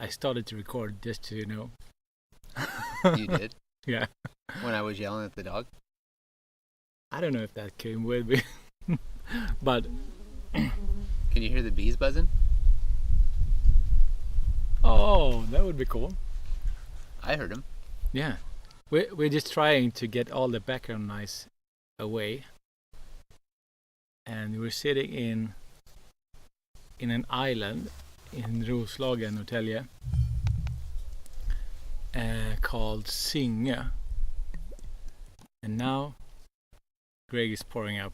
I started to record just to You did? Yeah. When I was yelling at the dog? I don't know if that came with me, but Can you hear the bees buzzing? oh, that would be cool. I heard them. Yeah, we're just trying to get all the background noise away, and we're sitting in an island in Roslagen, Norrtälje, called Singö. And now Greg is pouring up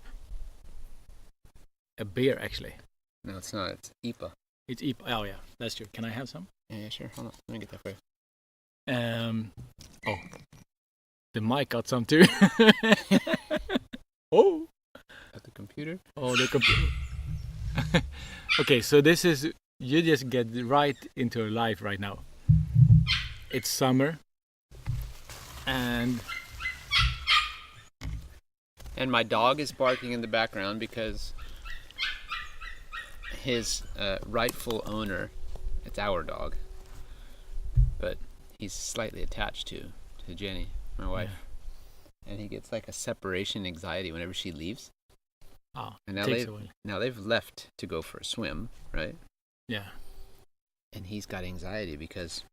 a beer, actually. No, it's not. It's IPA. It's IPA. Oh yeah, that's true. Can I have some? Yeah, sure. Hold on. Let me get that for you. Oh, the mic got some too. Oh, At the computer? oh, the computer. Okay, so this is, you just get right into your life right now. It's summer, and my dog is barking in the background because his rightful owner, it's our dog, but he's slightly attached to Jenny, my wife. Yeah. And he gets like a separation anxiety whenever she leaves. Oh, and now they've left to go for a swim, right? Yeah. And he's got anxiety because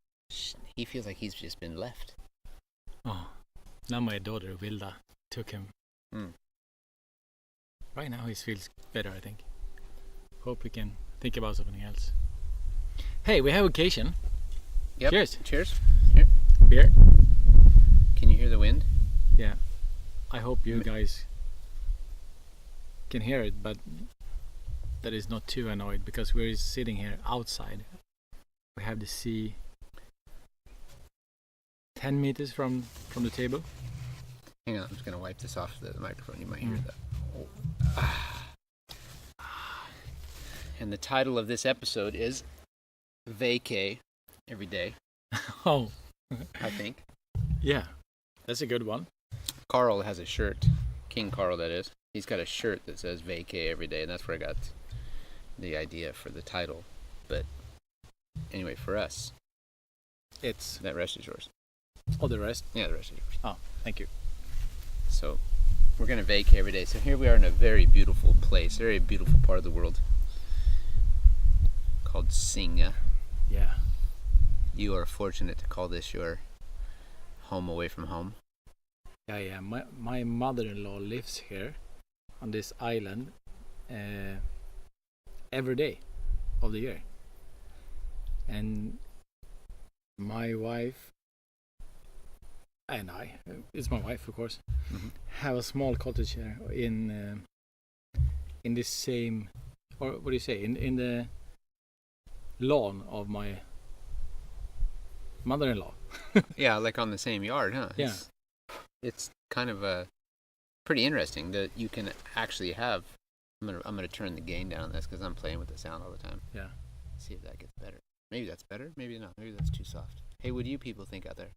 he feels like he's just been left. Oh, now my daughter Vilda took him. Right now he feels better, I think. Hope we can think about something else. Hey, we have occasion. Yep. Cheers. Cheers. Here. Beer. Can you hear the wind? Yeah. I hope you guys can hear it, but that is not too annoyed because we're sitting here outside. We have the sea 10 meters from the table. Hang on, I'm just going to wipe this off the microphone. You might hear that. And the title of this episode is Vaycay every day. Oh. I think. Yeah, that's a good one. Carl has a shirt. King Carl, that is. He's got a shirt that says Vaycay every day, and that's where I got the idea for the title. But anyway, for us, it's... That rest is yours. Oh, the rest? Yeah, the rest is yours. Oh, thank you. So, we're going to vacay every day. So here we are in a very beautiful place, very beautiful part of the world called Singö. Yeah. You are fortunate to call this your home away from home. Yeah. My mother-in-law lives here on this island every day of the year. And my wife and I, it's my wife of course, have a small cottage here in the same, or what do you say, in the lawn of my mother-in-law. Yeah, like on the same yard, huh? Yeah. It's kind of pretty interesting that you can actually have. I'm gonna turn the gain down on this because I'm playing with the sound all the time. Yeah. See if that gets better. Maybe that's better. Maybe not. Maybe that's too soft. Hey, what do you people think out there?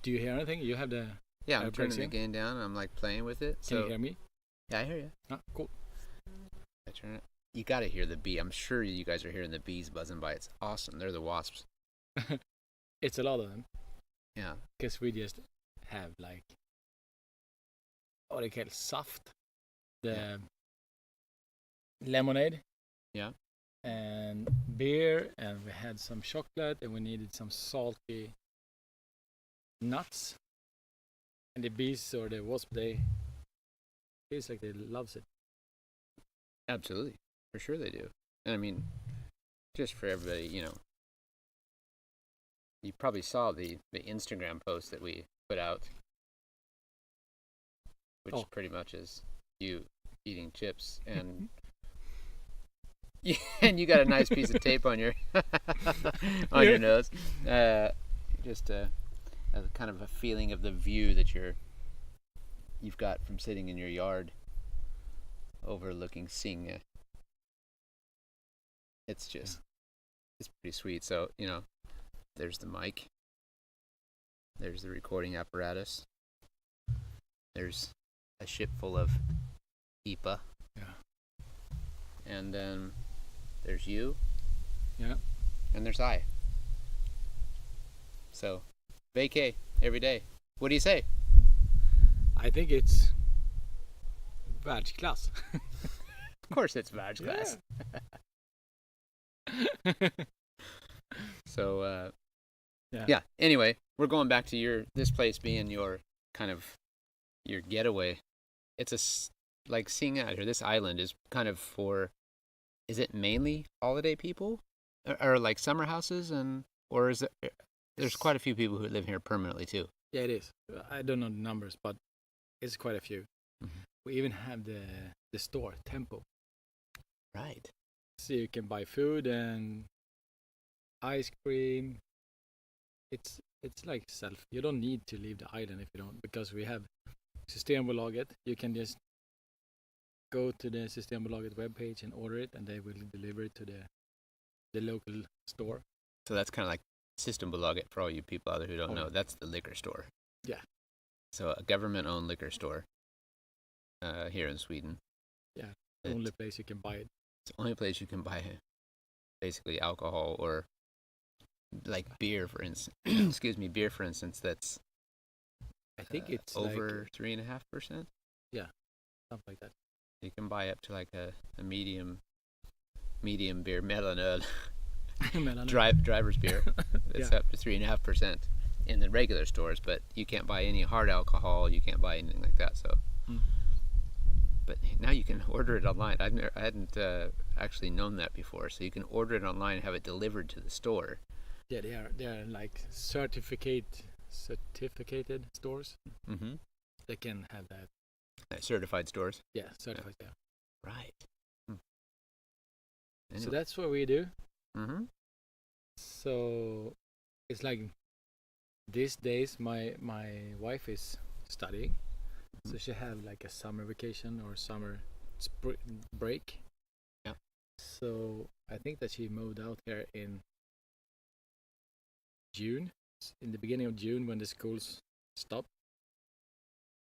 Do you hear anything? You have the... Yeah, I'm turning the gain down. And I'm like playing with it. Can you hear me? Yeah, I hear you. Ah, cool. I turn it. You gotta hear the bee. I'm sure you guys are hearing the bees buzzing by. It's awesome. They're the wasps. It's a lot of them. Yeah. Because we just have like, what do you call it, soft, the lemonade. Yeah. And beer, and we had some chocolate, and we needed some salty nuts. And the bees or the wasp, they feels like they loves it. Absolutely, for sure they do. And I mean, just for everybody, you probably saw the Instagram post that we put out, which pretty much is you eating chips and. And you got a nice piece of tape on your on your nose. Just a kind of a feeling of the view that you've got from sitting in your yard overlooking Singö. It's pretty sweet. So, there's the mic. There's the recording apparatus. There's a ship full of IPA. Yeah. And then there's you. Yeah. and there's I. So, vacay every day. What do you say? I think it's världsklass. Of course it's världsklass. Yeah. So, yeah. Anyway, we're going back to this place being your kind of your getaway. It's like Singö, or this island is kind of for. Is it mainly holiday people, or like summer houses, or is it? There's quite a few people who live here permanently too. Yeah, it is. I don't know the numbers, but it's quite a few. Mm-hmm. We even have the store Tempo, Right. so you can buy food and ice cream. It's like self. You don't need to leave the island if you don't, because we have Systembolaget. You can just go to the Systembolaget webpage and order it, and they will deliver it to the local store. So that's kind of like Systembolaget for all you people out there who don't know. Yeah. That's the liquor store. Yeah. So a government-owned liquor store here in Sweden. Yeah. The only place you can buy it. It's the only place you can buy basically alcohol, or like beer, for instance. Excuse me, beer, for instance. That's I think it's over 3.5%. Yeah, something like that. You can buy up to like a medium beer, mellanöl, driver's beer. It's Yeah. up to 3.5% in the regular stores, but you can't buy any hard alcohol. You can't buy anything like that. So, but now you can order it online. I hadn't actually known that before. So you can order it online and have it delivered to the store. Yeah, they are like certificated stores. Mm-hmm. They can have that. Certified stores. Yeah, certified. Yeah. Right. So that's what we do. Mm-hmm. So it's like these days my wife is studying, so she have like a summer vacation or summer break. Yeah. So I think that she moved out here in June, in the beginning of June, when the schools stopped,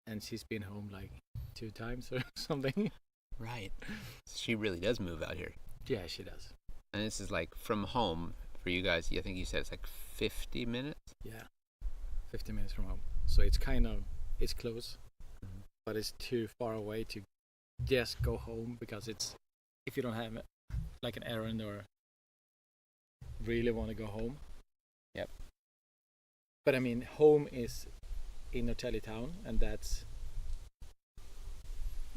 and she's been home like 2 times or something. Right. She really does move out here. Yeah, she does. And this is like from home for you guys. I think you said it's like 50 minutes. Yeah, 50 minutes from home. So it's close, but it's too far away to just go home, because it's, if you don't have like an errand or really want to go home. Yep. But I mean, home is in Norrtälje town, and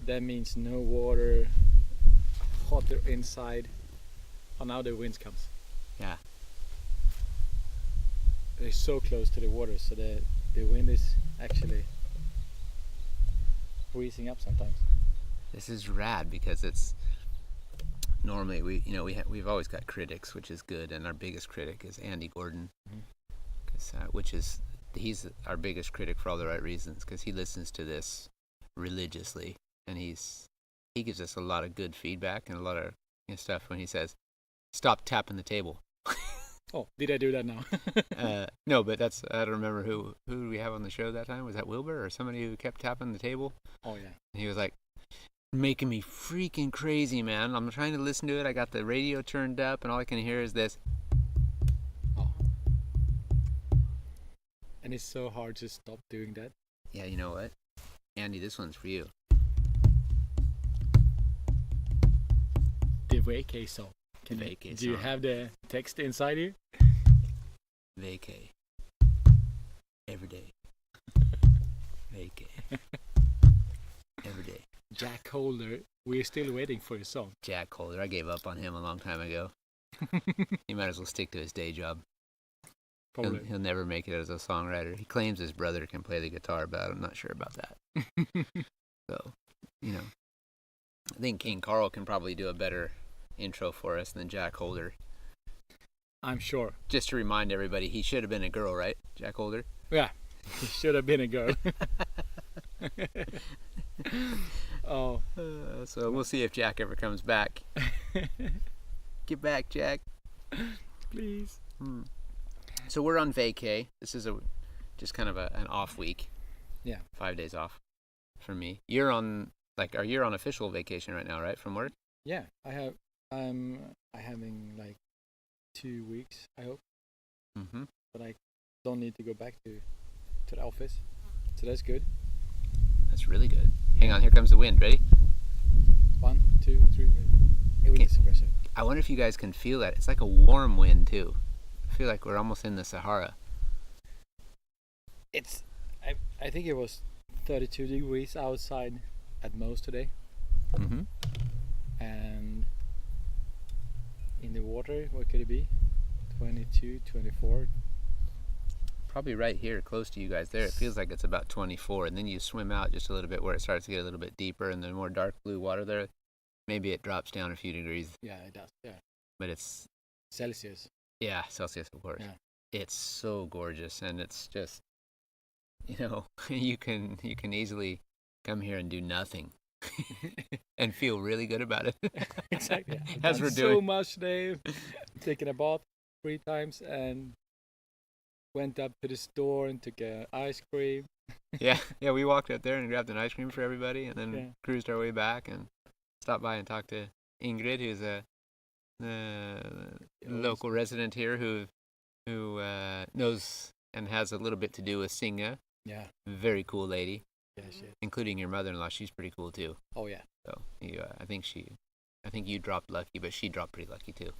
that means no water, hotter inside. Oh, now the wind comes. Yeah. It's so close to the water, so the wind is actually freezing up sometimes. This is rad, because it's normally we've always got critics, which is good, and our biggest critic is Andy Gordon, he's our biggest critic for all the right reasons, because he listens to this religiously, and he gives us a lot of good feedback and a lot of stuff when he says, "Stop tapping the table." Oh, did I do that now? No, but I don't remember who we have on the show that time. Was that Wilbur or somebody who kept tapping the table? Oh yeah. And he was like, making me freaking crazy, man. I'm trying to listen to it. I got the radio turned up, and all I can hear is this. Oh. And it's so hard to stop doing that. Yeah, you know what? Andy, this one's for you. The Vaycay song. Vaycay Do you song. have the text inside you? Vaycay. Every day. Vaycay. Every day. Jack Holder, we're still waiting for your song. Jack Holder. I gave up on him a long time ago. He might as well stick to his day job. Probably. He'll never make it as a songwriter. He claims his brother can play the guitar, but I'm not sure about that. So, I think King Carl can probably do a better intro for us than Jack Holder. I'm sure. Just to remind everybody, he should have been a girl, right? Jack Holder? Yeah, he should have been a girl. Oh. So we'll see if Jack ever comes back. Get back, Jack. Please. So we're on vacay. This is just kind of an off week. Yeah. 5 days off for me. You're on official vacation right now, right? From work? Yeah, I'm having like 2 weeks, I hope. Mm-hmm. But I don't need to go back to the office, so that's good. That's really good. Hang on, here comes the wind. Ready? 1, 2, 3. It was impressive. I wonder if you guys can feel that. It's like a warm wind too. I feel like we're almost in the Sahara. It's. I think it was 32 degrees outside at most today, Mm-hmm. and in the water, what could it be? 22, 24. Probably right here, close to you guys there. It feels like it's about 24, and then you swim out just a little bit where it starts to get a little bit deeper, and the more dark blue water there, maybe it drops down a few degrees. Yeah, it does. Yeah. But it's Celsius. Yeah, Celsius, of course. Yeah. It's so gorgeous, and it's just, you can easily come here and do nothing and feel really good about it. Exactly. As we're so doing. much today. Taken a bath 3 times and went up to the store and took an ice cream. Yeah, we walked up there and grabbed an ice cream for everybody, and then cruised our way back and stopped by and talked to Ingrid, who's a local resident here who knows and has a little bit to do with Singö. Yeah. Very cool lady. Yeah, she is. Including your mother-in-law. She's pretty cool too. Oh yeah. So I think you dropped lucky, but she dropped pretty lucky too.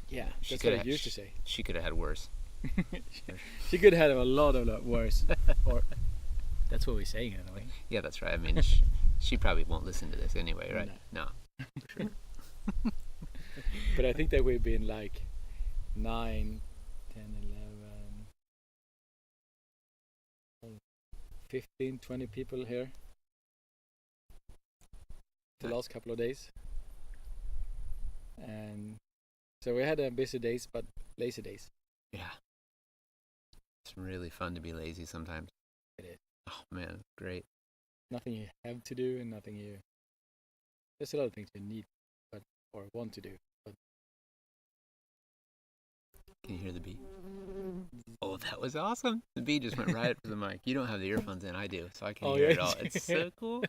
Yeah, that's what I used to say. She could have had worse. She could have a lot worse. Or that's what we're saying anyway. Yeah, that's right. I mean, she probably won't listen to this anyway, right? No. For sure. But I think that we've been like 9, 10, 11, 15, 20 people here the last couple of days. And so we had busy days, but lazy days. Yeah. It's really fun to be lazy sometimes. It is. Oh, man, great. Nothing you have to do and nothing you... There's a lot of things you need or want to do. But can you hear the bee? Oh, that was awesome. The bee just went right up to the mic. You don't have the earphones in, I do, so I can hear it all. It's so cool.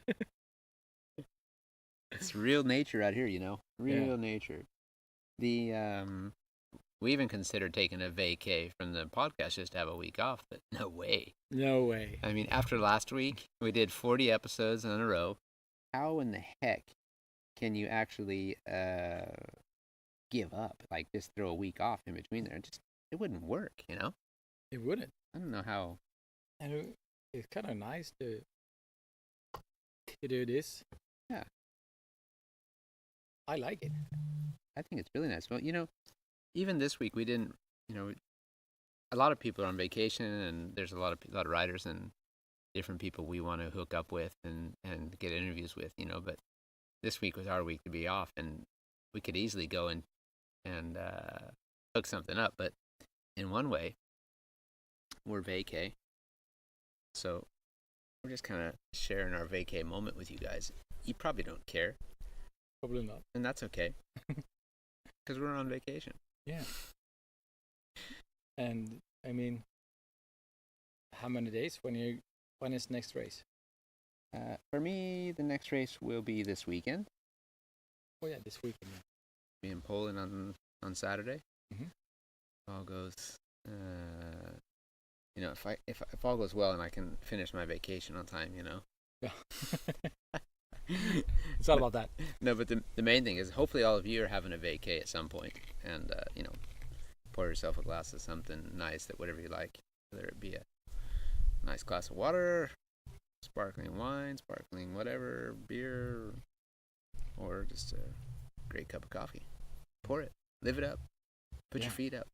It's real nature out here, real nature. We even considered taking a vacay from the podcast just to have a week off, but no way. No way. I mean, after last week, we did 40 episodes in a row. How in the heck can you actually give up? Like, just throw a week off in between there? It wouldn't work, It wouldn't. I don't know how. And it's kind of nice to do this. Yeah. I like it. I think it's really nice. Well, even this week we didn't, a lot of people are on vacation, and there's a lot of writers and different people we want to hook up with and get interviews with, but this week was our week to be off, and we could easily go and hook something up. But in one way, we're Vaycay, so we're just kind of sharing our Vaycay moment with you guys. You probably don't care. Probably not. And that's okay, because we're on vacation. Yeah. And I mean, how many days when is next race? For me, the next race will be this weekend. Oh yeah, this weekend. Yeah. Be in Poland on Saturday. Mm-hmm. All goes, if all goes well and I can finish my vacation on time, Yeah. It's all about that. No, but the main thing is hopefully all of you are having a vacay at some point, and pour yourself a glass of something nice, that whatever you like, whether it be a nice glass of water, sparkling wine, sparkling whatever, beer, or just a great cup of coffee. Pour it, live it up, put your feet up,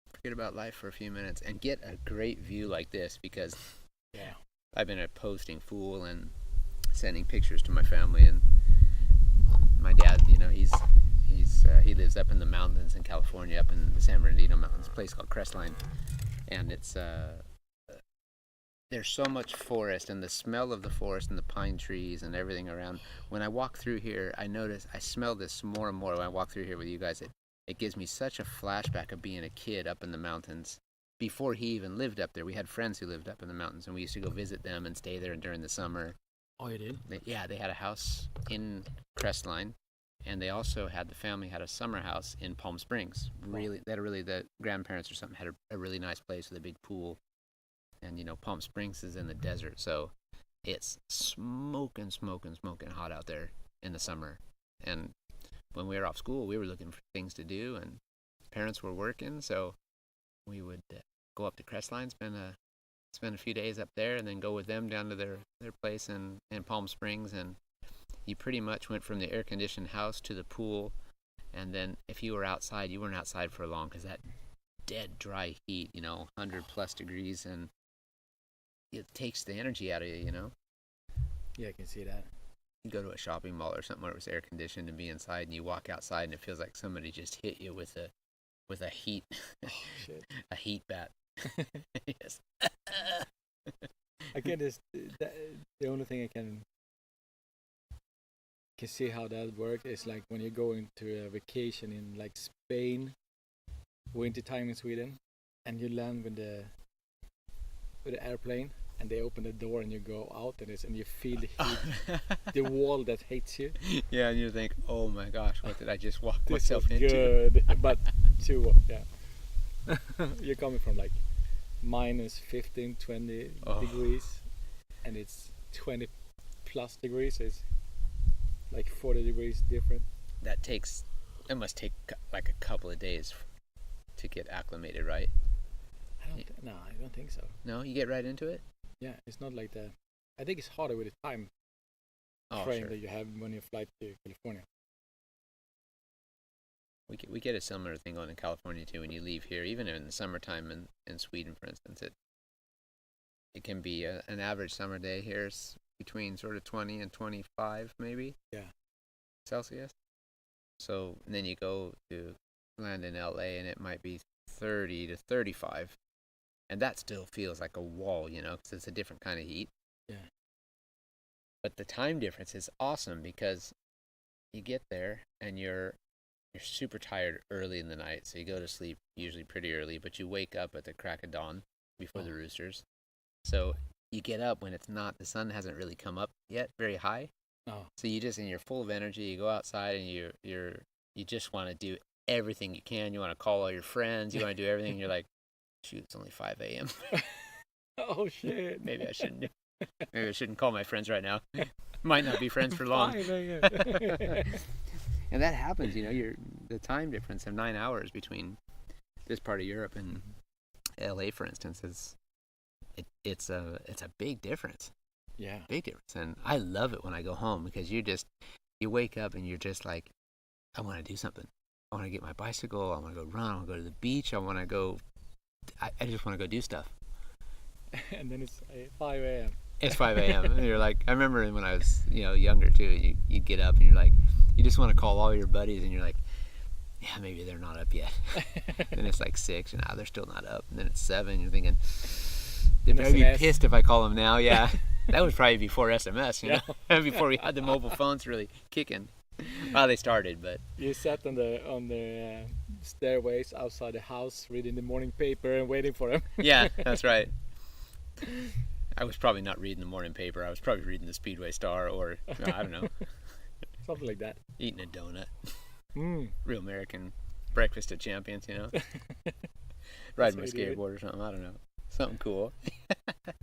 forget about life for a few minutes, and get a great view like this, because I've been a posting fool and sending pictures to my family, and my dad, he lives up in the mountains in California, up in the San Bernardino Mountains, a place called Crestline, and it's there's so much forest, and the smell of the forest and the pine trees and everything around. When I walk through here, I smell this more and more when I walk through here with you guys. It gives me such a flashback of being a kid up in the mountains. Before he even lived up there, we had friends who lived up in the mountains, and we used to go visit them and stay there during the summer. Oh, you did? They had a house in Crestline, And they also had, the family had a summer house in Palm Springs. Really, they had the grandparents or something had a really nice place with a big pool. And, you know, Palm Springs is in the desert, so it's smoking hot out there in the summer. And when we were off school, we were looking for things to do, and parents were working, so we would go up to Crestline, spend a few days up there, and then go with them down to their place in Palm Springs. And you pretty much went from the air-conditioned house to the pool, and then if you were outside, you weren't outside for long because that dead dry heat, you know, 100+ degrees, and it takes the energy out of you, you know. Yeah, I can see that. You go to a shopping mall or something where it was air conditioned and be inside, and you walk outside and it feels like somebody just hit you with a heat a heat bat. Yes. I can just the only thing I can see how that works is like when you go into a vacation in like Spain, winter time in Sweden, and you land with the airplane, and they open the door and you go out, and you feel the heat, the wall that hates you. Yeah, and you think, oh my gosh, what did I just walk This myself is into? good, but yeah. You're coming from like minus 15, 20 degrees, and it's 20+ degrees, so it's like 40 degrees different. It must take like a couple of days to get acclimated, right? No, I don't think so. No, you get right into it? Yeah, it's not like that. I think it's harder with the time frame that you have when you fly to California. We get a similar thing going in California too. When you leave here, even in the summertime in Sweden, for instance, it can be an average summer day here is between sort of 20 and 25 maybe. Yeah. Celsius. So and then you go to land in LA and it might be 30 to 35, and that still feels like a wall, you know, because it's a different kind of heat. Yeah. But the time difference is awesome because you get there and you're super tired early in the night, so you go to sleep usually pretty early, but you wake up at the crack of dawn before the roosters. So you get up when the sun hasn't really come up yet very high. Oh. So you just, and you're full of energy, you go outside and you just want to do everything you can. You want to call all your friends, you want to do everything, and you're like, shoot, it's only 5 a.m. Oh shit. Maybe I shouldn't call my friends right now. Might not be friends for long. 5 a.m. And that happens, you know, the time difference of 9 hours between this part of Europe and LA, for instance, it's a big difference. Yeah. Big difference. And I love it when I go home because you wake up and you're just like, I want to do something. I want to get my bicycle. I want to go run. I want to go to the beach. I just want to go do stuff. And then it's 5 a.m. It's 5 a.m. And you're like, I remember when I was, you know, younger too, you'd get up and you're like, you just want to call all your buddies and you're like, yeah, maybe they're not up yet. Then it's like 6 and now they're still not up. And then it's 7. You're thinking, they'd probably be pissed if I call them now. Yeah. That was probably before SMS, you know, before we had the mobile phones really kicking. Well, they started, but you sat on the stairways outside the house, reading the morning paper and waiting for them. Yeah, that's right. I was probably not reading the morning paper. I was probably reading the Speedway Star, or I don't know, something like that. Eating a donut. Real American breakfast at Champions, you know. Riding my skateboard or something. I don't know. Something cool.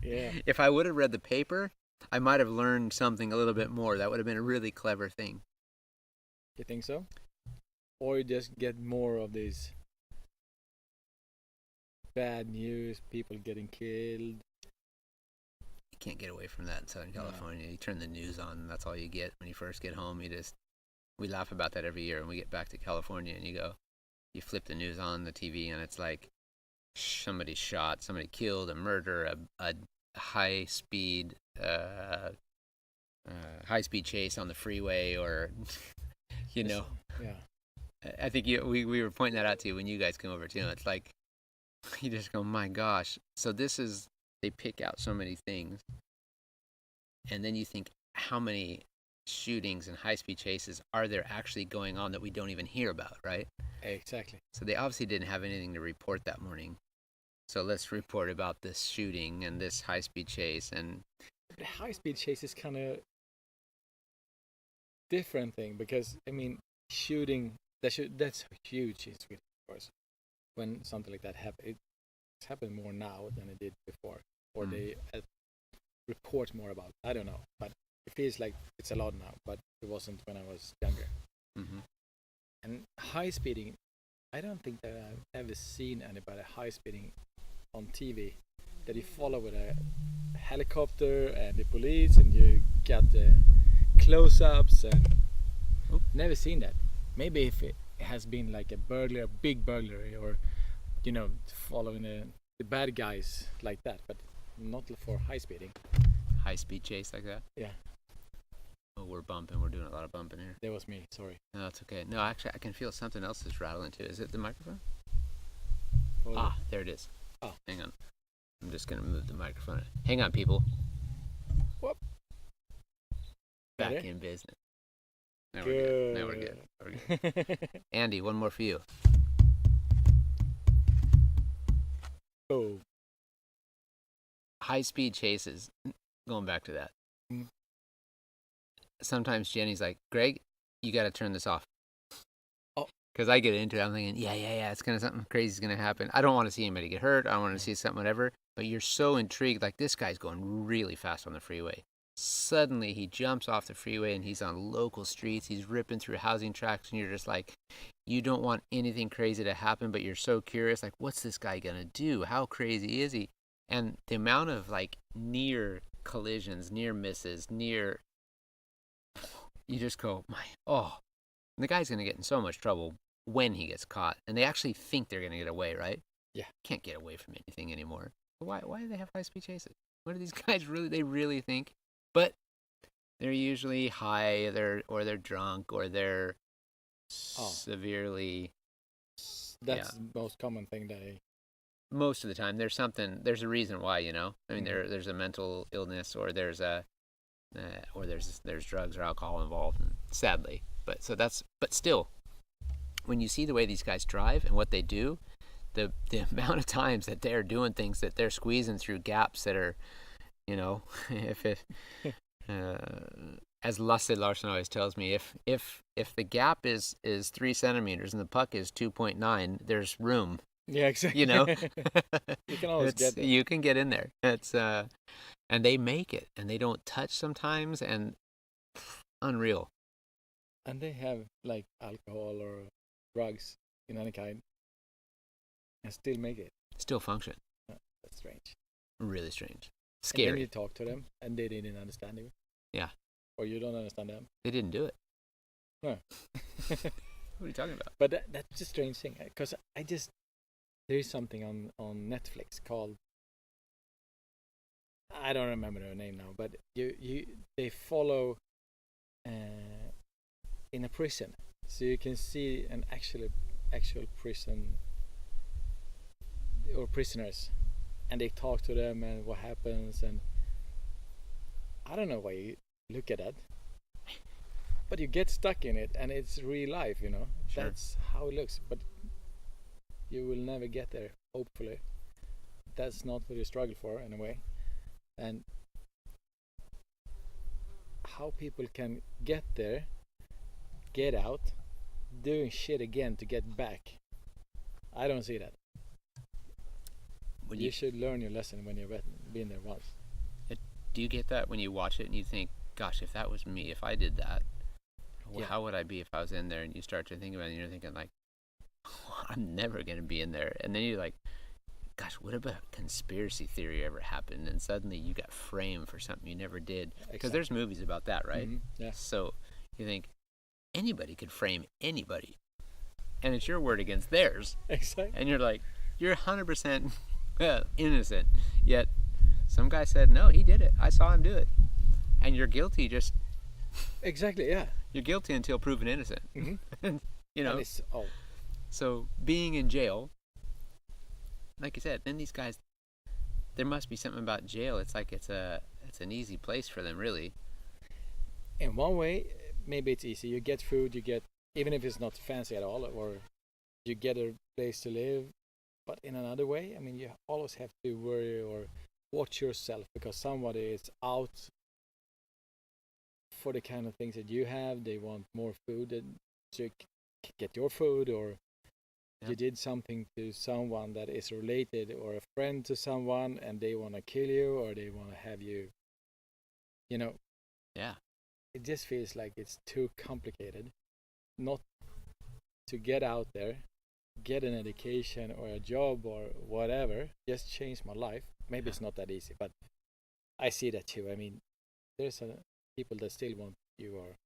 Yeah. If I would have read the paper, I might have learned something a little bit more. That would have been a really clever thing. You think so? Or you just get more of these bad news, people getting killed? You can't get away from that in Southern California. You turn the news on, and that's all you get when you first get home. We laugh about that every year when we get back to California, and you flip the news on the TV, and it's like somebody shot, somebody killed, a murder, a high speed chase on the freeway, or you know. Yeah. I think we were pointing that out to you when you guys came over too. It's like you just go, my gosh. So they pick out so many things, and then you think, how many shootings and high-speed chases are there actually going on that we don't even hear about, right? Exactly. So they obviously didn't have anything to report that morning. So let's report about this shooting and this high-speed chase. And the high-speed chase is kind of different thing, because I mean, shooting. That's huge in Sweden, of course. When something like that happens, it's happened more now than it did before, or they report more about it. I don't know, but it feels like it's a lot now, but it wasn't when I was younger. Mm-hmm. And high speeding, I don't think that I've ever seen anybody high speeding on TV, that you follow with a helicopter and the police, and you got the close-ups, and never seen that. Maybe if it has been like a big burglary, or following the bad guys like that, but not for high speeding. High speed chase like that? Yeah. Oh, we're bumping. We're doing a lot of bumping here. That was me. Sorry. No, that's okay. No, actually, I can feel something else is rattling too. Is it the microphone? There it is. Oh. Hang on. I'm just going to move the microphone. Hang on, people. Whoop. Back Better? in business. Now Good. we're good. We're good. Andy, one more for you. Oh. High speed chases. Going back to that. Sometimes Jenny's like, Greg, you got to turn this off. Oh. Because I get into it. I'm thinking, yeah, it's gonna something crazy is gonna happen. I don't want to see anybody get hurt. I don't want to see something, whatever. But you're so intrigued. Like, this guy's going really fast on the freeway. Suddenly, he jumps off the freeway and he's on local streets. He's ripping through housing tracts, and you're just like, you don't want anything crazy to happen, but you're so curious. Like, what's this guy gonna do? How crazy is he? And the amount of like near collisions, near misses, you just go, and the guy's going to get in so much trouble when he gets caught. And they actually think they're going to get away, right? Yeah. Can't get away from anything anymore. Why do they have high-speed chases? What do these guys really think? But they're usually high, or they're drunk, or they're severely... That's the most common thing that Most of the time, there's a reason why, I mean, there's a mental illness, or there's drugs or alcohol involved, sadly. But still, when you see the way these guys drive and what they do, the amount of times that they're doing things, that they're squeezing through gaps that are, if it, as Lasse Larsson always tells me, if the gap is 3 centimeters and the puck is 2.9, there's room. Yeah, exactly. You can always get there. You can get in there. It's and they make it, and they don't touch sometimes, and unreal. And they have like alcohol or drugs in any kind, and still make it. Still function. That's strange. Really strange. Scary. And then you talk to them, and they didn't understand you. Yeah. Or you don't understand them. They didn't do it. No. What are you talking about? But that's a strange thing, because there is something on Netflix called, I don't remember the name now, but they follow in a prison, so you can see an actual prison or prisoners, and they talk to them and what happens, and I don't know why you look at that, but you get stuck in it, and it's real life, Sure. That's how it looks, but you will never get there, hopefully. That's not what you struggle for, anyway. And how people can get there, get out, doing shit again to get back, I don't see that. You should learn your lesson when you've been there once. Do you get that when you watch it and you think, gosh, if that was me, if I did that, how would I be if I was in there? And you start to think about it, and you're thinking like, I'm never going to be in there. And then you're like, gosh, what if a conspiracy theory ever happened and suddenly you got framed for something you never did? Because there's movies about that, right? Mm-hmm. Yeah. So you think anybody could frame anybody, and it's your word against theirs. Exactly. And you're like, you're 100% innocent. Yet some guy said, no, he did it. I saw him do it. And you're guilty just... Exactly, yeah. You're guilty until proven innocent. Mm-hmm. And so being in jail, like you said, then these guys, there must be something about jail. It's like it's an easy place for them, really. In one way, maybe it's easy. You get food, even if it's not fancy at all, or you get a place to live. But in another way, I mean, you always have to worry or watch yourself, because somebody is out for the kind of things that you have. They want more food, and so you get your food, or Yeah. you did something to someone that is related or a friend to someone, and they want to kill you or they want to have you, Yeah. it just feels like it's too complicated not to get out there, get an education or a job or whatever, just change my life. Maybe it's not that easy, but I see that too. I mean, there's people that still want you or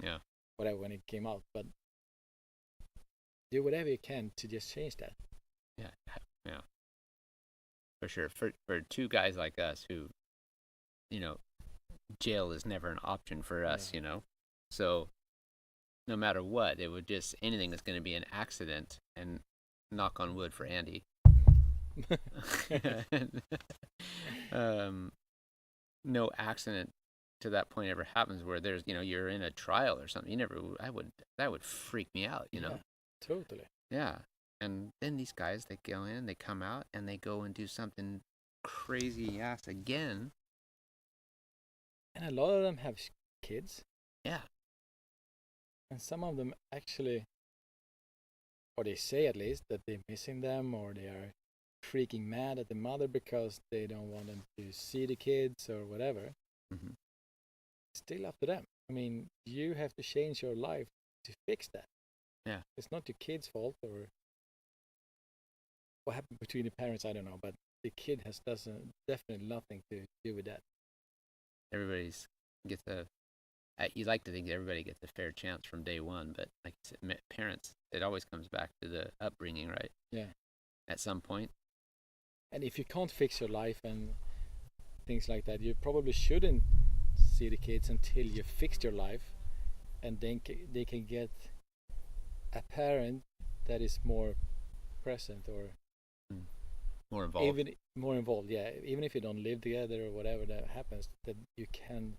Yeah. whatever when it came out, but do whatever you can to just change that. Yeah. Yeah. For sure. For two guys like us who, jail is never an option for us, So no matter what, it would just anything that's going to be an accident, and knock on wood for Andy. No accident to that point ever happens where there's you're in a trial or something. That would freak me out. Yeah, totally. Yeah. And then these guys, they go in, they come out, and they go and do something crazy ass again. And a lot of them have kids. Yeah. And some of them actually, or they say at least, that they're missing them, or they are freaking mad at the mother because they don't want them to see the kids or whatever. Mm-hmm. Still up to them. I mean, you have to change your life to fix that. Yeah. It's not your kid's fault, or what happened between the parents, I don't know, but the kid doesn't definitely nothing to do with that. Everybody's gets you like to think everybody gets a fair chance from day one, but like you said, parents, it always comes back to the upbringing, right? Yeah. At some point. And if you can't fix your life and things like that, you probably shouldn't see the kids until you fixed your life, and then they can get a parent that is more present or more involved. Even more involved, yeah. Even if you don't live together or whatever that happens, that you can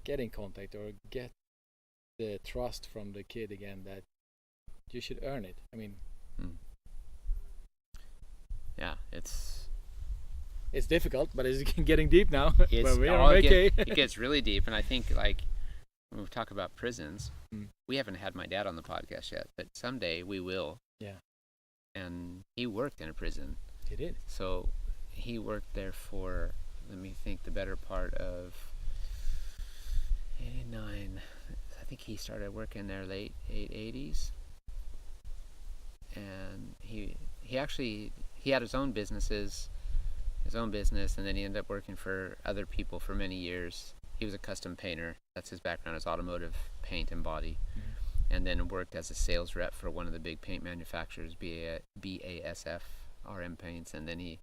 get in contact or get the trust from the kid again, that you should earn it. I mean, yeah, it's difficult, but it's getting deep now. It's, we're on Vaycay. It gets really deep, and I think like when we talk about prisons, we haven't had my dad on the podcast yet, but someday we will. Yeah. And he worked in a prison. He did. So he worked there for, let me think, the better part of 89. I think he started working there late 80s. And he had his own business, and then he ended up working for other people for many years. He was a custom painter. That's his background, is automotive paint and body. Mm-hmm. And then worked as a sales rep for one of the big paint manufacturers, BASF RM Paints. And then he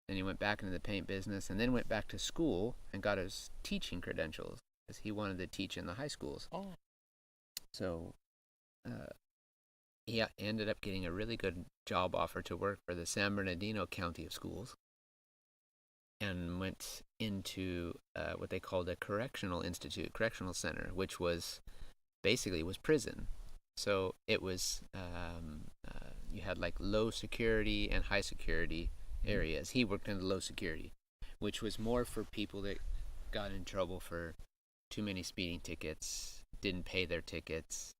went back into the paint business, and then went back to school and got his teaching credentials, because he wanted to teach in the high schools. Oh. So he ended up getting a really good job offer to work for the San Bernardino County of Schools, and went into what they called a correctional center, which was basically prison. So it was you had like low security and high security areas. He worked in the low security, which was more for people that got in trouble for too many speeding tickets, didn't pay their tickets,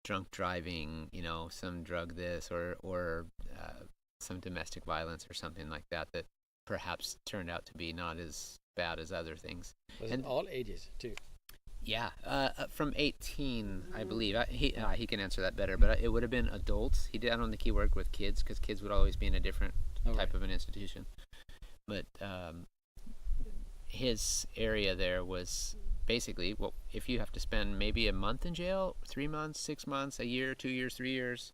drunk driving, some drug this or some domestic violence or something like that perhaps turned out to be not as bad as other things. And all ages too. Yeah, from 18, I believe. He can answer that better, but it would have been adults. I don't think he worked with kids, because kids would always be in a different type of an institution. But his area there was basically, well, if you have to spend maybe a month in jail, 3 months, 6 months, a year, 2 years, 3 years.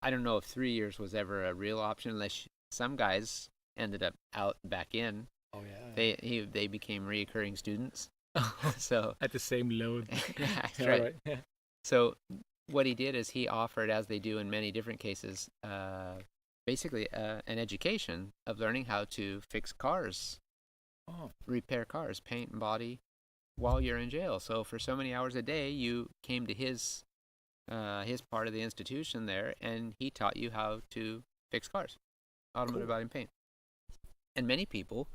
I don't know if 3 years was ever a real option, unless some guys ended up out back in. Oh yeah. They became reoccurring students. So at the same load. That's right. Yeah. So what he did is he offered, as they do in many different cases, basically an education of learning how to fix cars, repair cars, paint and body, while you're in jail. So for so many hours a day, you came to his part of the institution there, and he taught you how to fix cars, automotive body and paint. And many people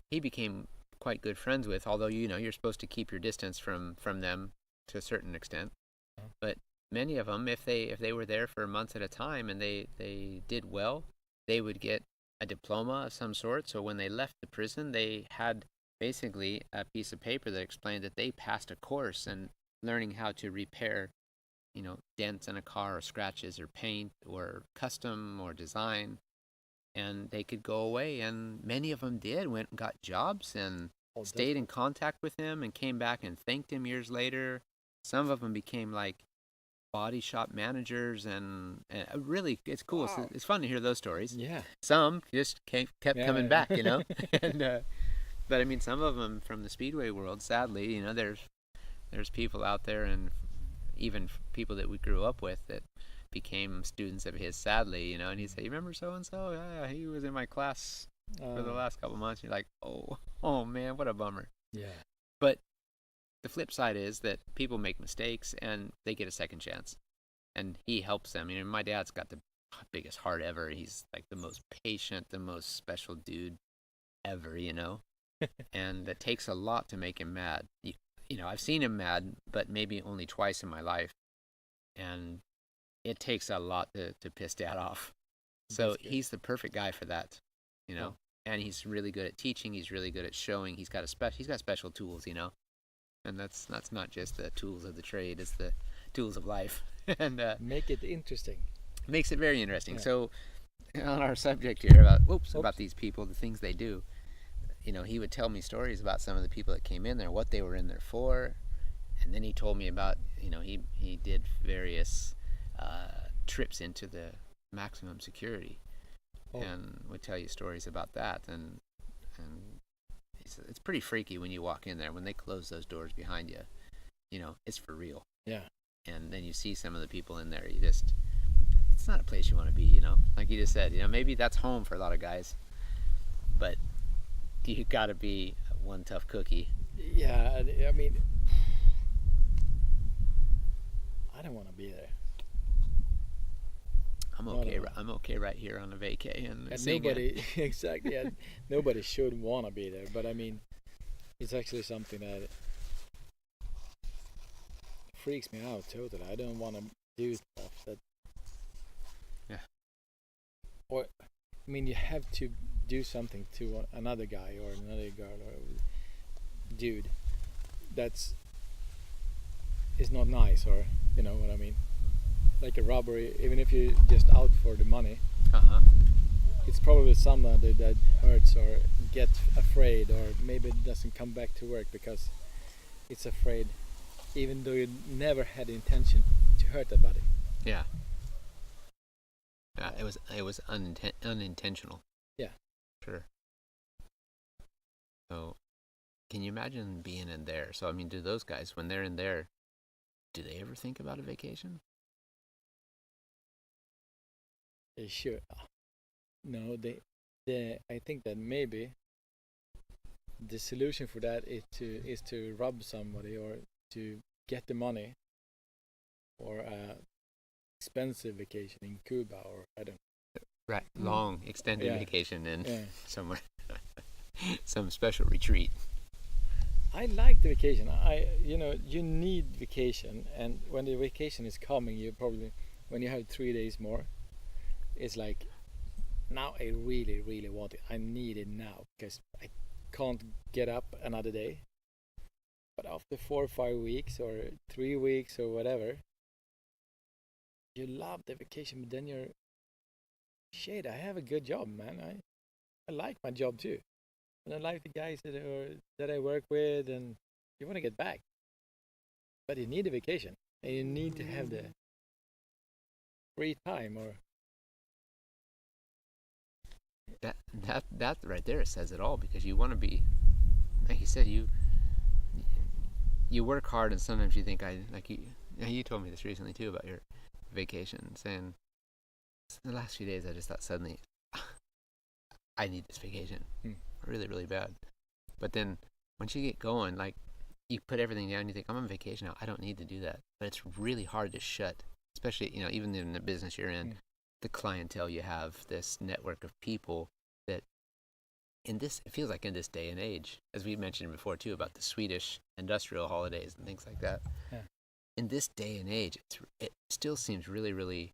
he became quite good friends with, although you're supposed to keep your distance from them to a certain extent. Uh-huh. But many of them, if they were there for months at a time and they did well, they would get a diploma of some sort. So when they left the prison, they had basically a piece of paper that explained that they passed a course in learning how to repair, dents in a car or scratches or paint or custom or design. And they could go away, and many of them went and got jobs and stayed in contact with him and came back and thanked him years later. Some of them became like body shop managers, and really, it's cool. Wow. It's fun to hear those stories. Yeah. Some just kept coming back, and but I mean, some of them from the speedway world, sadly, there's people out there, and even people that we grew up with that became students of his, sadly, and he'd say, "You remember so and so? Yeah, he was in my class for the last couple months." You're like, oh man, what a bummer. Yeah. But the flip side is that people make mistakes and they get a second chance, and he helps them. My dad's got the biggest heart ever. He's like the most patient, the most special dude ever, and it takes a lot to make him mad. I've seen him mad, but maybe only twice in my life, and it takes a lot to piss Dad off. So he's the perfect guy for that, Oh. And he's really good at teaching. He's really good at showing. He's got special tools, and that's not just the tools of the trade; it's the tools of life. And Make it interesting. makes it very interesting. Yeah. So, on our subject here about these people, the things they do, he would tell me stories about some of the people that came in there, what they were in there for, and then he told me about, he did various trips into the maximum security, and would tell you stories about that, and it's pretty freaky when you walk in there. When they close those doors behind you, it's for real. Yeah. And then you see some of the people in there, it's not a place you want to be, like you just said, maybe that's home for a lot of guys, but you gotta be one tough cookie. Yeah, I mean, I don't want to be there. I'm okay. I'm okay right here on the Vaycay and nobody exactly. Yeah, nobody should want to be there. But I mean, it's actually something that freaks me out totally. I don't want to do stuff that. Yeah. Or, I mean, you have to do something to another guy or another girl or dude that's is not nice, or you know what I mean. Like a robbery, even if you're just out for the money, it's probably somebody that hurts or gets afraid, or maybe doesn't come back to work because it's afraid, even though you never had the intention to hurt that body. Yeah. Yeah, it was unintentional. Yeah. Sure. So, can you imagine being in there? So, I mean, do those guys, when they're in there, do they ever think about a vacation? Sure. No, I think that maybe the solution for that is to rob somebody or to get the money for a expensive vacation in Cuba, or I don't know. Right, long extended vacation in somewhere, some special retreat. I like the vacation. You need vacation, and when the vacation is coming, when you have 3 days more, it's like, now I really, really want it. I need it now because I can't get up another day. But after 4 or 5 weeks or 3 weeks or whatever, you love the vacation, but then you're, shit, I have a good job, man. I like my job too. And I like the guys that I work with, and you want to get back. But you need a vacation, and you need to have the free time, or that right there says it all, because you want to be, like you said, you work hard, and sometimes you think, you told me this recently too about your vacation, saying in the last few days I just thought suddenly I need this vacation really, really bad. But then once you get going, like, you put everything down, you think, I'm on vacation now, I don't need to do that. But it's really hard to shut, especially, even in the business you're in, the clientele you have, this network of people that it feels like in this day and age, as we mentioned before too, about the Swedish industrial holidays and things like that. in this day and age, it still seems really, really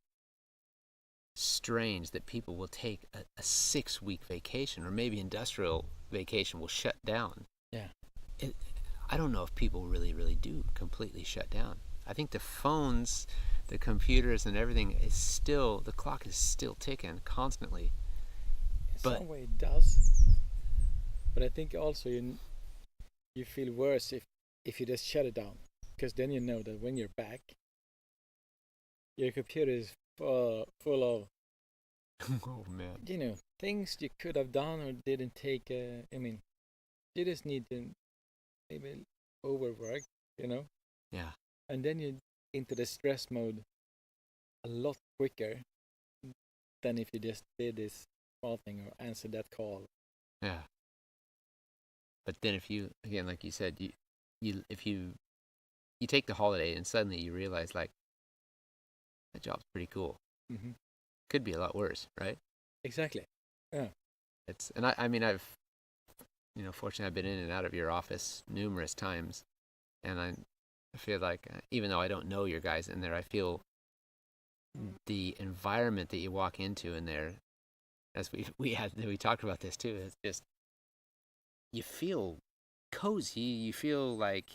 strange that people will take a 6-week vacation, or maybe industrial vacation will shut down. Yeah. I don't know if people really, really do completely shut down. I think the phones, the computers, and everything is still, the clock is still ticking constantly. In some way it does. But I think also you feel worse if you just shut it down. Because then you know that when you're back, your computer is full of, oh man, you know, things you could have done or didn't take. I mean, you just need to maybe overwork, you know. Yeah. And then you're into the stress mode a lot quicker than if you just did this small thing or answered that call. Yeah. But then if you, again, like you said, if you take the holiday and suddenly you realize, like, that job's pretty cool. Mm-hmm. Could be a lot worse, right? Exactly. Yeah. I mean, I've, fortunately I've been in and out of your office numerous times, and I feel like, even though I don't know your guys in there, I feel the environment that you walk into in there, as we talked about this too, is just, you feel cozy, you feel like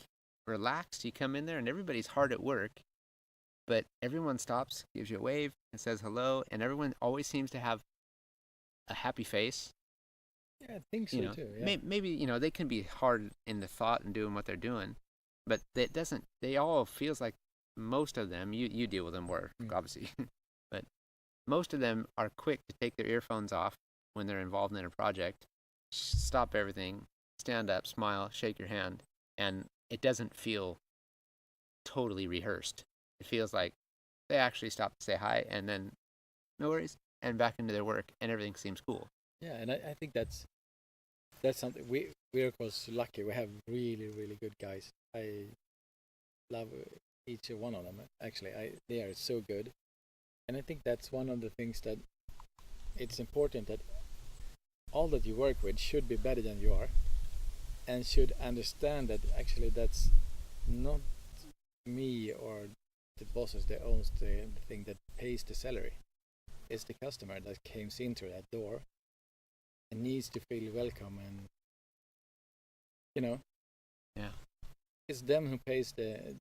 relaxed. You come in there and everybody's hard at work, but everyone stops, gives you a wave, and says hello, and everyone always seems to have a happy face. Yeah, I think so too. Yeah. Maybe they can be hard in the thought and doing what they're doing, but it doesn't. They all feels like, most of them. You deal with them more, obviously, but most of them are quick to take their earphones off when they're involved in a project, stop everything, stand up, smile, shake your hand, and it doesn't feel totally rehearsed. It feels like they actually stop to say hi, and then no worries, and back into their work, and everything seems cool. Yeah, and I think that's something we're of course lucky. We have really, really good guys. I love each one of them. Actually, they are so good, and I think that's one of the things that it's important, that all that you work with should be better than you are, and should understand that actually that's not me or the bosses that owns the thing that pays the salary. It's the customer that comes into that door and needs to feel welcome, and yeah, it's them who pays the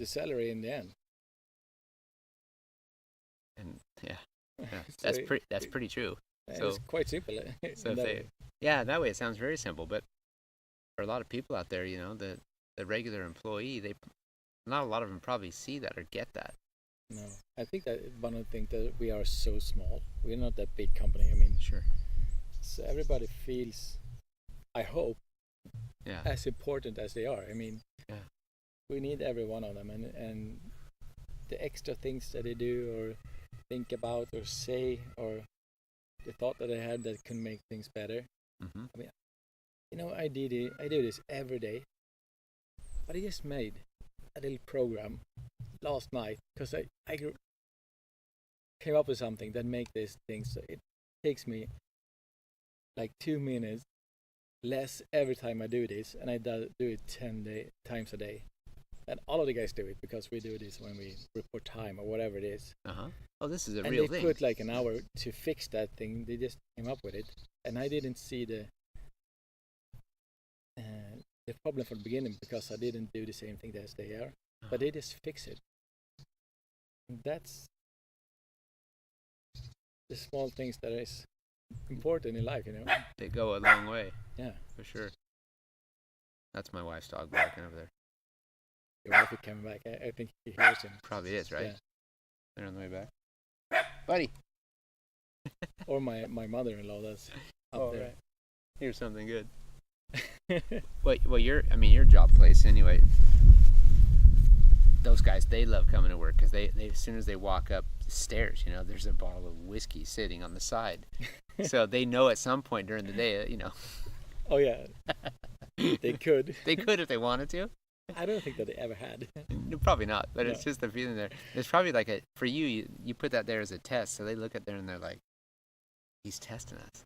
salary in the end. And yeah, So that's pretty true. So it's quite simple. So that way it sounds very simple, but for a lot of people out there, the regular employee, not a lot of them probably see that or get that. No, I think that one of the things that we are so small. We're not that big company. I mean, sure. So everybody feels, I hope, yeah, as important as they are. I mean, yeah, we need every one of them, and the extra things that they do or think about or say, or the thought that they had that can make things better. Mm-hmm. I mean, I do this every day, but I just made a little program last night because I came up with something that make these things. So it takes me like 2 minutes less every time I do this, and I do it 10 times a day. And all of the guys do it because we do this when we report time or whatever it is. Oh, this is a and real they thing. put like an hour to fix that thing. They just came up with it, and I didn't see the problem from the beginning because I didn't do the same thing as they are. But they just fix it. And that's the small things that is important in life, They go a long way. Yeah, for sure. That's my wife's dog barking over there. Your wife is coming back. I think he hears him. Probably is, right? Yeah. They're on the way back. Buddy! Or my mother-in-law that's up there. Right. Here's something good. Well, your job place anyway. Those guys, they love coming to work because they as soon as they walk up the stairs, there's a bottle of whiskey sitting on the side. So they know at some point during the day, Oh yeah, they could. They could if they wanted to. I don't think that they ever had. No, probably not, but No. It's just the feeling there. There's probably like for you put that there as a test, so they look at there and they're like, he's testing us.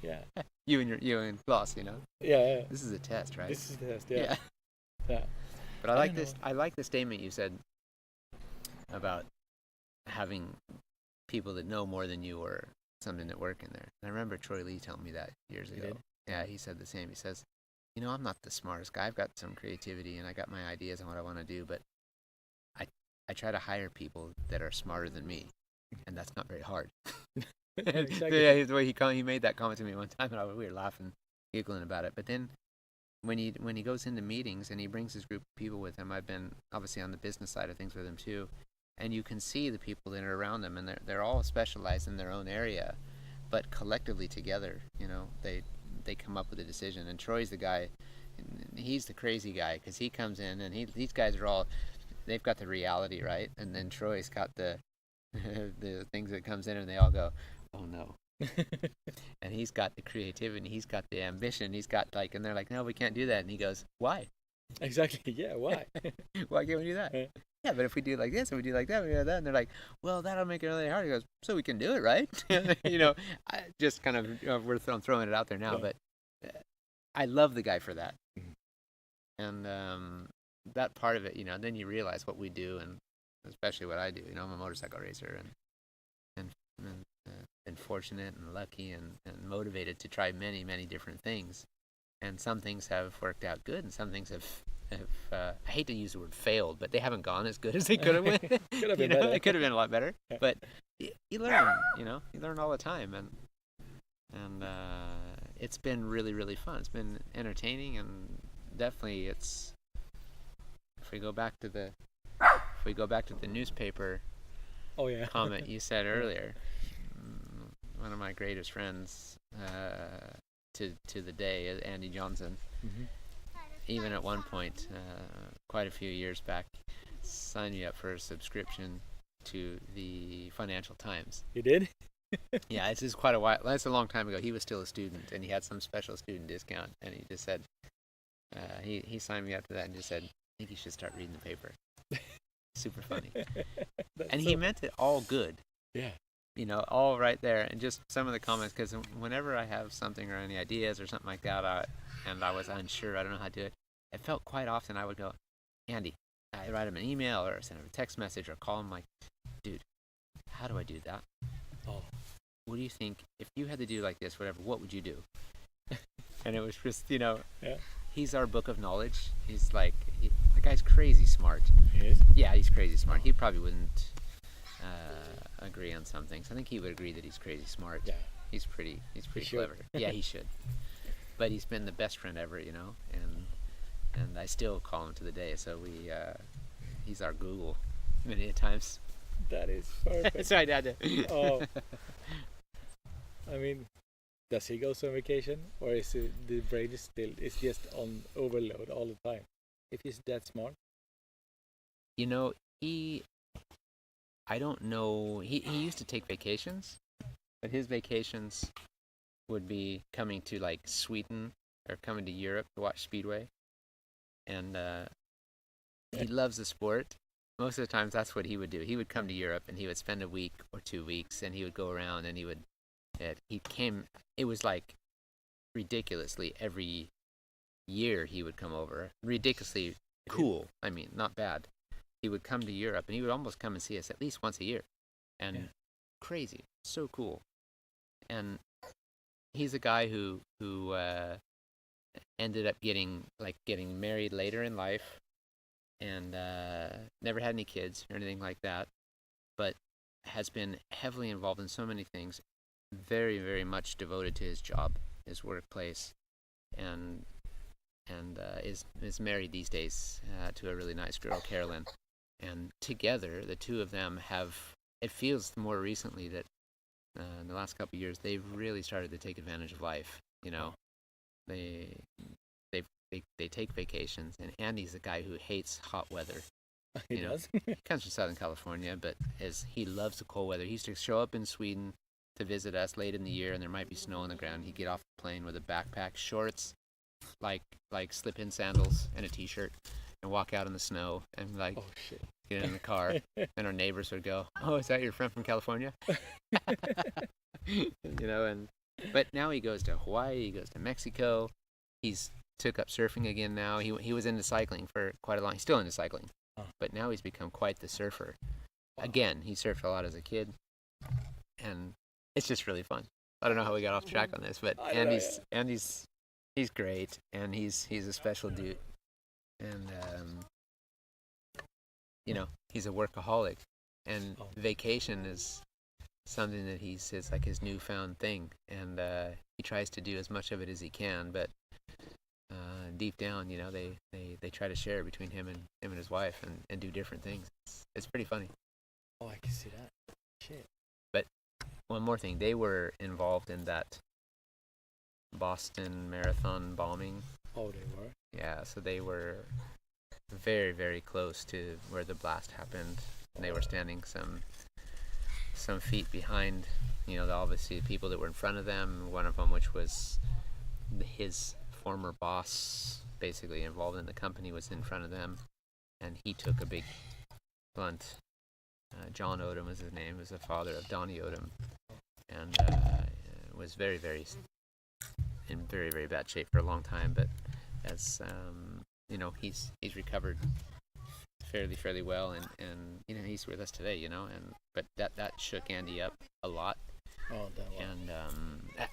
Yeah. You and Klaus, Yeah. This is a test, right? This is the test. Yeah. But I like this. I like the statement you said about having people that know more than you or something that work in there. And I remember Troy Lee telling me that years ago. Yeah, he said the same. He says, I'm not the smartest guy. I've got some creativity and I got my ideas on what I want to do, but I try to hire people that are smarter than me, and that's not very hard. Exactly. Yeah, the way he made that comment to me one time, and we were laughing, giggling about it. But then when he goes into meetings and he brings his group of people with him, I've been obviously on the business side of things with him too, and you can see the people that are around him, and they're all specialized in their own area, but collectively together, they come up with a decision. And Troy's the guy, he's the crazy guy, because he comes in and these guys are all, they've got the reality, right? And then Troy's got the the things that comes in and they all go, oh no. And he's got the creativity, he's got the ambition, he's got and they're like, no, we can't do that. And he goes, why? Exactly, yeah, why? Why can't we do that? Yeah, but if we do like this and we do like that, we do that. And they're like, well, that'll make it really hard. He goes, so we can do it, right? I just kind of, I'm throwing it out there now, yeah. But I love the guy for that. And that part of it, then you realize what we do, and especially what I do. I'm a motorcycle racer, and been fortunate and lucky and motivated to try many, many different things. And some things have worked out good, and some things have I hate to use the word failed, but they haven't gone as good as they could have been. Could have been better. It could have been a lot better. Yeah. But you learn, you learn all the time, and it's been really, really fun. It's been entertaining, and definitely it's. If we go back to the newspaper comment you said earlier, one of my greatest friends to the day is Andy Johnson. Mm-hmm. Even at one point, quite a few years back, signed me up for a subscription to the Financial Times. You did? Yeah, it's just quite a while. That's a long time ago. He was still a student, and he had some special student discount, and he just said, he signed me up to that and just said, I think you should start reading the paper. Super funny. And he meant it all good. Yeah. All right there. And just some of the comments, because whenever I have something or any ideas or something like that, and I was unsure, I don't know how to do it, it felt quite often I would go, Andy, I write him an email or send him a text message or call him like, dude, how do I do that? Oh. What do you think, if you had to do like this, whatever, what would you do? And it was just, yeah. He's our book of knowledge. He's the guy's crazy smart. He is? Yeah, he's crazy smart. He probably wouldn't agree on some things. I think he would agree that he's crazy smart. Yeah. He's pretty clever. Yeah, he should. But he's been the best friend ever, and I still call him to the day. So he's our Google many times. That is perfect. So I had to. Oh. I mean, does he go on vacation, or is the brain is just on overload all the time? If he's that smart, I don't know. He used to take vacations, but his vacations would be coming to like Sweden or coming to Europe to watch Speedway, and he loves the sport. Most of the times, that's what he would do. He would come to Europe and he would spend a week or 2 weeks, and he would go around and he would. It was like ridiculously every year he would come over. Ridiculously cool. I mean, not bad. He would come to Europe and he would almost come and see us at least once a year. And crazy. So cool. And he's a guy who ended up getting married later in life and never had any kids or anything like that, but has been heavily involved in so many things. Very, very much devoted to his job, his workplace, and is married these days to a really nice girl, Carolyn. And together, the two of them it feels more recently that in the last couple of years, they've really started to take advantage of life. They take vacations, and Andy's the guy who hates hot weather. He does? He comes from Southern California, but he loves the cold weather. He used to show up in Sweden to visit us late in the year, and there might be snow on the ground. He'd get off the plane with a backpack, shorts, like slip-in sandals, and a t-shirt, and walk out in the snow, and oh, shit. Get in the car, and our neighbors would go, "Oh, is that your friend from California?" But now he goes to Hawaii, he goes to Mexico. He's took up surfing again now. He was into cycling for quite a long. He's still into cycling, but now he's become quite the surfer. Again, he surfed a lot as a kid, and it's just really fun. I don't know how we got off track on this, but Andy's great, and he's a special dude, and he's a workaholic, and vacation is something that it's like his newfound thing, and he tries to do as much of it as he can, but deep down, they try to share between him and his wife and do different things. It's pretty funny. Oh, I can see that. Shit. But one more thing, they were involved in that Boston Marathon bombing. Oh, they were? Yeah, so they were very, very close to where the blast happened, and they were standing some feet behind, obviously the people that were in front of them. One of them, which was his former boss, basically involved in the company, was in front of them, and he took a big blunt. John Odom was his name, was the father of Donnie Odom, and was very, very in very, very bad shape for a long time, but as he's recovered fairly well, and he's with us today, but that shook Andy up a lot. Oh, that was. And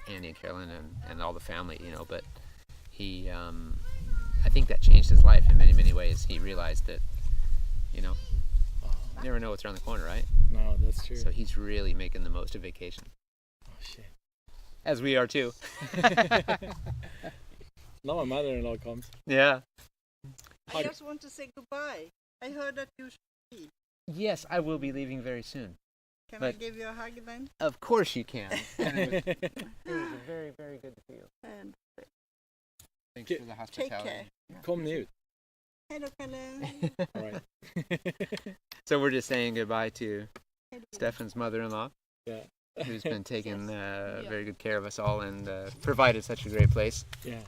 Andy and Carolyn and all the family, but he I think that changed his life in many, many ways. He realized that you never know what's around the corner, right? No, that's true. So he's really making the most of vacation. Oh shit. As we are too. Now my mother-in-law comes. Yeah. I just want to say goodbye. I heard that you should leave. Yes, I will be leaving very soon. Can I give you a hug then? Of course you can. It was very, very good to see you. And Thanks for the hospitality. take care. Kom nu ut. Hej då, Kalle. All right. So we're just saying goodbye to Stefan's mother-in-law, Yeah. who's been taking very good care of us all and provided such a great place. Yeah.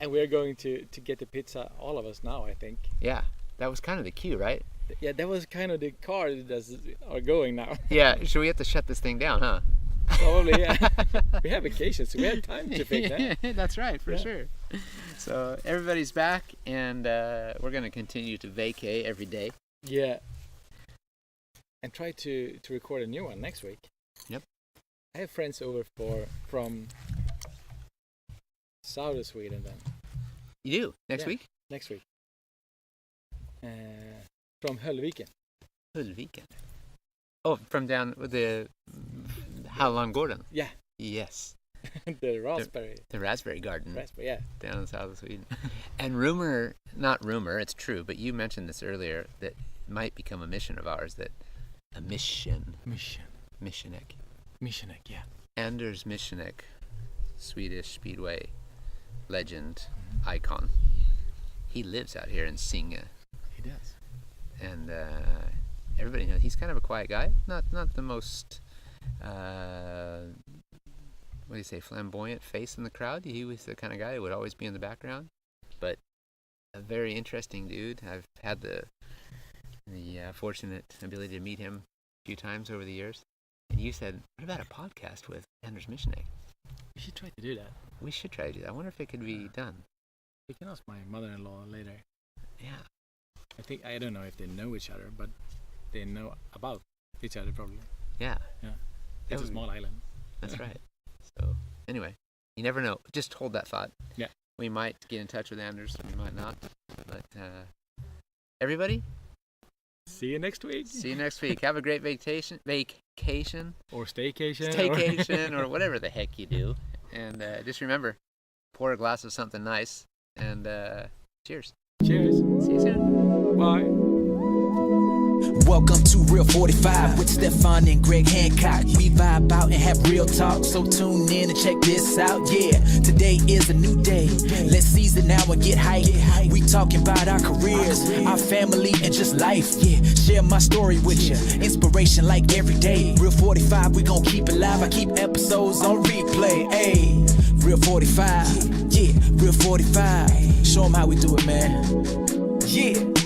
And we're going to get the pizza, all of us now, I think. Yeah, that was kind of the cue, right? Yeah, that was kind of the car that are going now. Yeah, should we have to shut this thing down, huh? Probably, yeah. We have vacation, so we have time to fix that. That's right, for sure. So everybody's back, and we're going to continue to vacay every day. Yeah. And try to record a new one next week. Yep. I have friends over from south of Sweden then. You do? Next week? Next week. From Höllviken. Höllviken. Oh, from down with the Hallongården? Yeah. Yes. The raspberry. The raspberry garden. Raspberry, yeah. Down in the south of Sweden. And not rumor, it's true, but you mentioned this earlier, that it might become a mission of ours, Missionek, yeah. Anders Missionek, Swedish Speedway legend, icon. He lives out here in Singö. He does. And everybody knows he's kind of a quiet guy. Not the most flamboyant face in the crowd. He was the kind of guy who would always be in the background, but a very interesting dude. I've had the fortunate ability to meet him a few times over the years. And you said, what about a podcast with Anders Missionek? We should try to do that. We should try to do that. I wonder if it could be done. We can ask my mother-in-law later. Yeah. I don't know if they know each other, but they know about each other probably. Yeah. Yeah. It's a small island. That's right. So anyway, you never know. Just hold that thought. Yeah. We might get in touch with Anders, we might not. But everybody, see you next week. See you next week. Have a great vacation. Or staycation. Staycation or whatever the heck you do. And just remember, pour a glass of something nice. And cheers. Cheers. See you soon. Bye. Welcome to Real 45 with Stefan and Greg Hancock. We vibe out and have real talk, so tune in and check this out. Yeah, today is a new day. Let's seize it now and get hype. We talking about our careers, our family, and just life. Yeah, share my story with you. Inspiration like every day. Real 45, we gon' keep it live. I keep episodes on replay. Hey, Real 45. Yeah, Real 45. Show them how we do it, man. Yeah.